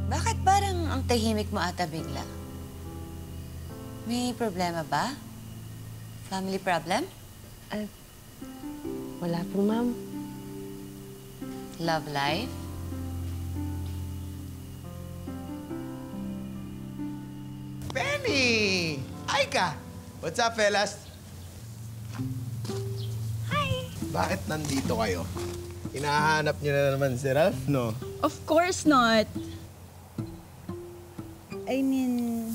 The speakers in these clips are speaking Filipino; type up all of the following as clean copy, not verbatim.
Bakit parang ang tahimik mo ata bigla? May problema ba? Family problem? At wala po, ma'am. Love life? Penny! Aika! What's up, fellas? Hi! Bakit nandito kayo? Hinahanap niyo na naman si Ralph, no? Of course not. I mean,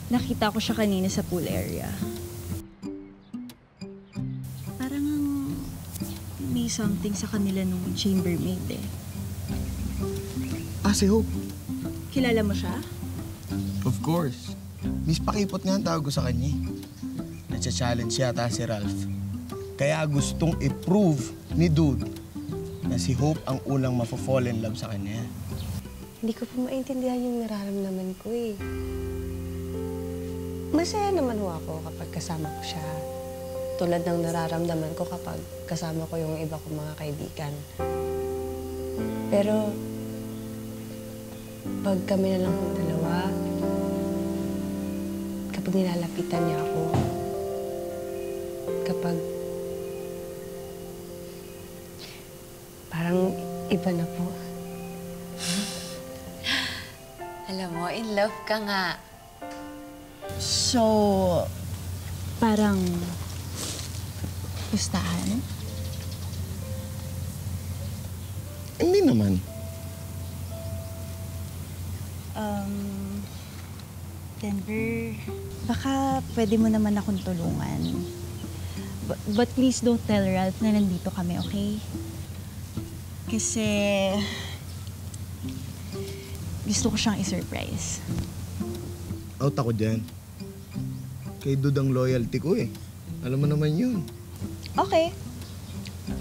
nakita ko siya kanina sa pool area. Parang may something sa kanila nung chambermaid eh. Ah, si Hope. Kilala mo siya? Of course. Miss Pakipot nga ang tawag ko sa kanya. Nagsa-challenge yata si Ralph. Kaya gustong i-prove ni Dude na si Hope ang unang mafo-fall in love sa kanya. Hindi ko po maintindihan yung nararamdaman ko eh. Masaya naman ho ako kapag kasama ko siya. Tulad ng nararamdaman ko kapag kasama ko yung iba kong mga kaibigan. Pero, pag kami na lang ng dalawa, kapag nilalapitan niya ako, kapag parang iba na po. Alam mo, in love ka nga. So, parang pustahan? Hindi naman. Denver, baka pwede mo naman akong tulungan. But please don't tell Ralph na nandito kami, okay? Kasi gusto ko siyang i-surprise. Out ako dyan. Kay Dude ang loyalty ko eh. Alam mo naman yun. Okay.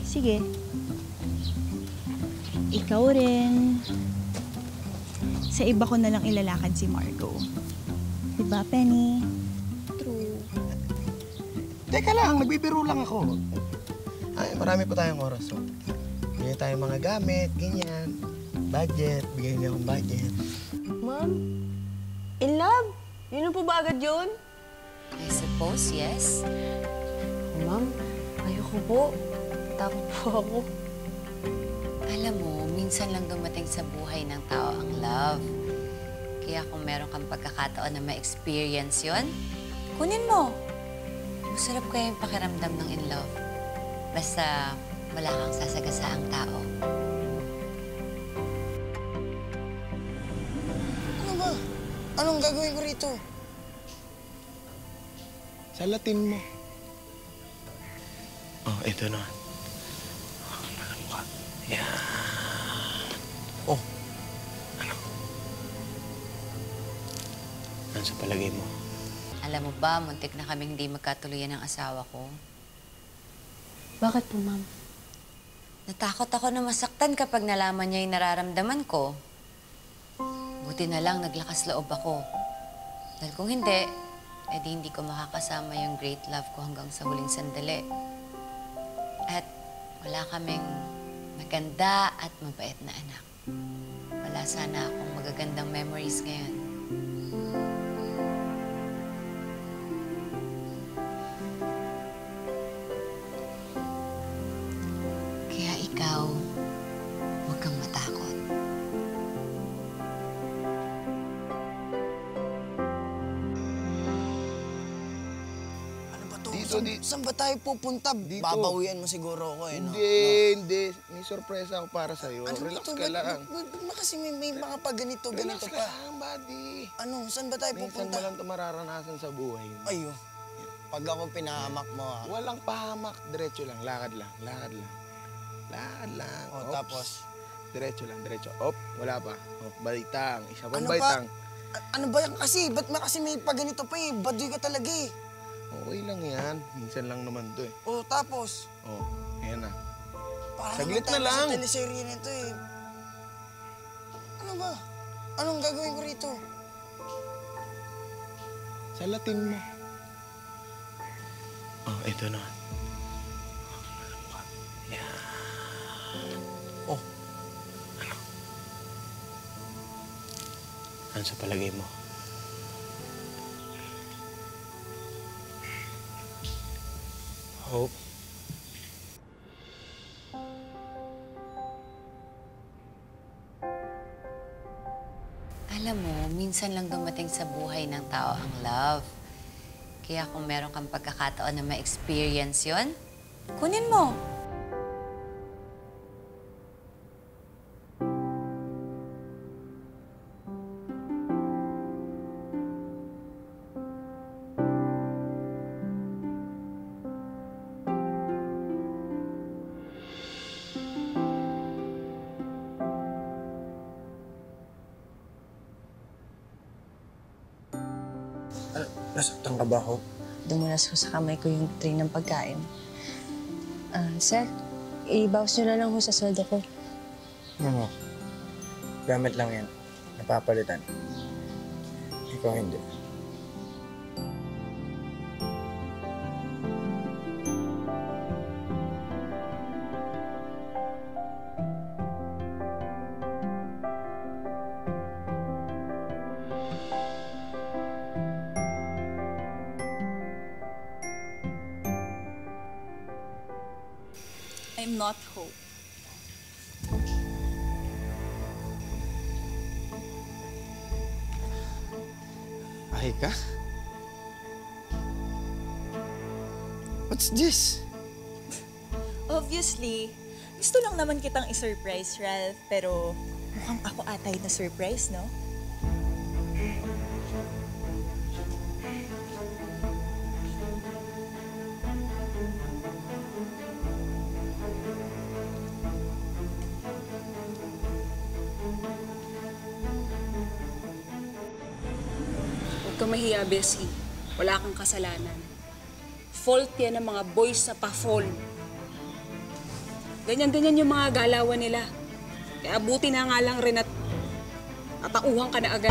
Sige. Ikaw rin. Sa iba ko na lang ilalakad si Margo. Diba, Penny? True. Teka lang, nagbibiro lang ako. Ay, marami pa tayong oras. So, bigyan tayong mga gamit, ganyan. Budget, bigyan niyo akong budget. Ma'am, in love? Yun na po ba agad yun? I suppose, yes. Ma'am, ayoko po. Takot po ako. Alam mo, minsan lang dumating sa buhay ng tao ang love. Kaya kung meron kang pagkakataon na ma-experience yun, kunin mo. Masarap kaya yung pakiramdam ng in love. Basta wala kang sasagasaang tao. Ano ba? Anong gagawin ko rito? Salatin mo. Oh, ito na. Alam ka. Yan. Oh. Ano? Ano sa palagay mo? Alam mo ba, muntik na kaming hindi magkatuluyan ng asawa ko. Bakit po, ma'am? Natakot ako na masaktan kapag nalaman niya yung nararamdaman ko. Buti na lang naglakas loob ako. Dahil kung hindi, edi hindi ko makakasama yung great love ko hanggang sa huling sandali. At wala kaming maganda at mabait na anak. Wala sana akong magagandang memories ngayon. Kaya ikaw, huwag kang matakot. Ano ba to? Dito, Saan ba tayo pupunta? Dito. Babawian mo siguro ako eh, no? Hindi. May sorpresa ako para sa'yo. Ano Relax to? ka lang. Ba't ba kasi may mga pa ganito Relax ka pa? lang, buddy. Ano? Saan ba tayo Minsan pupunta? mo lang ito mararanasan sa buhay mo. Ayo. Pag ako pinahamak mo, ah. Walang pahamak. Diretso lang. Lakad lang. Lakad lang. Lakad lang. O, Ops. tapos? Diretso lang. Diretso. Op. Wala pa. Op. Baitang. Isa pang Ano pa? baitang. Ano ba yan kasi? Ba't kasi may pa ganito pa eh? Baduy ka talaga eh. Okay lang yan. Minsan lang naman to eh. O, tapos? Oh. Ayan na. Parang Saglit naman tayo na lang. Sa teleserye nito eh. Ano ba? Anong gagawin ko rito? Salatin mo. Oh, ito na. Yan. Oh. Ano? Ano sa palagay mo? Hope? Alam mo, minsan lang dumating sa buhay ng tao ang love. Kaya kung meron kang pagkakataon na ma-experience yon, kunin mo. Nasaktan ka ba, Hope? Dumulas ko sa kamay ko yung tray ng pagkain. Sir, ibawas nyo na lang ho sa sweldo ko. Ano? Gamit lang yan. Napapalitan. Ikaw hindi. I'm not Hope. Ahay ka? What's this? Obviously, gusto lang naman kitang i-surprise, Ralph. Pero mukhang ako atay na surprise, no? Huwag kang mahiya, Bessie. Wala kang kasalanan. Fault yan ng mga boys na pa-fall. Ganyan-ganyan yung mga galawan nila. Kaya buti na nga lang rin at natauhan ka na agad.